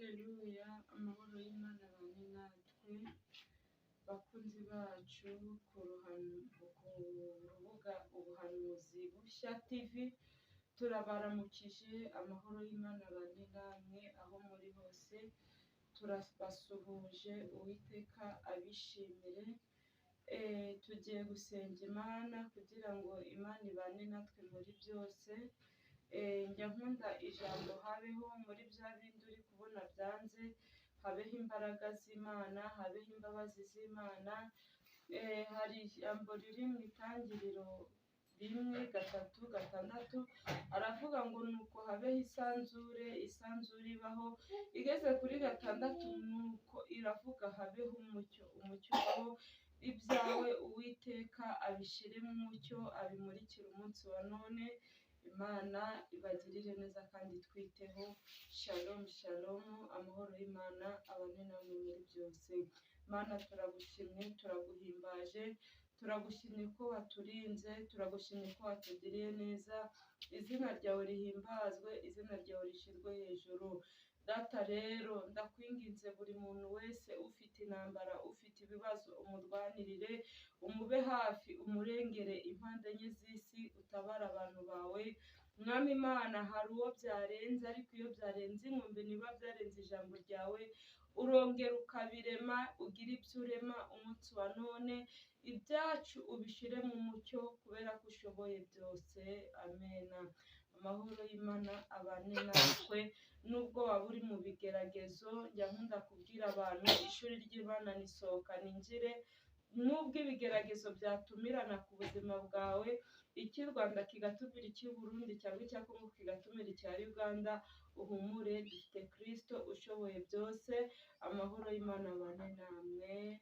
Haleluya, amahoro y'Imana abane natwe, bakunzi bacu ku rubuga Ubuhanuzi Bushya TV, turabaramukije, amahoro y'Imana abane namwe aho muri hose, turabasuhuje, Uwiteka abishimire. Tugiye gusenga Imana kugira ngo Imana ibane natwe muri byose. Njya nkunda ijambo habeho muri bya bindi uri kubona byanze, habeho imbaraga z'Imana, habeho imbabazi z'Imana. Hari ijambo riri mu Itangiriro 1:3-6, aravuga ngo nuko habeho isanzure ibaho, igeze kuri 6 nuko iravuga habeho umucyo ubaho, ibyawe Uwiteka abishyiremo umucyo, abimurikire umunsi wa none. Imana ibagirire neza kandi twiteho. Shalom shalom, amahoro y'Imana abane namwe muri byose. Mana, turagushimye, turaguhimbaje, turagushimye ko waturinze, turagushimye ko watugiriye neza. Izina ryawe rihimbazwe, izina ryawe rishyirwe hejuru. Data rero ndakwinginze, buri muntu wese ufite intambara, ufite ibibazo, umurwanirire, umube hafi, umurengere impande enye z'isi, utabara abantu bawe. Mwami Imana, hari uwo byarenze, ariko iyo byarenze inkombe, niba byarenze ijambo ryawe, urongera ukabirema, ugira ibyo urema umunsi wa none. Ibyacu ubishyire mu mucyo, kubera ko ushoboye byose. Amena. Amahoro y'Imana abane natwe. Nubwo waba uri mu bigeragezo, njya nkunda kubwira abantu, ishuri ry'Imana ni sohoka ninjire. Nubwo ibigeragezo byatumirana ku buzima bwawe, icy'u Rwanda kigatumira icy'u Burundi, cyangwa icya Kongo kigatumira icya Uganda, uhumure, dufite Kristo ushoboye byose. Amahoro y'Imana abane namwe.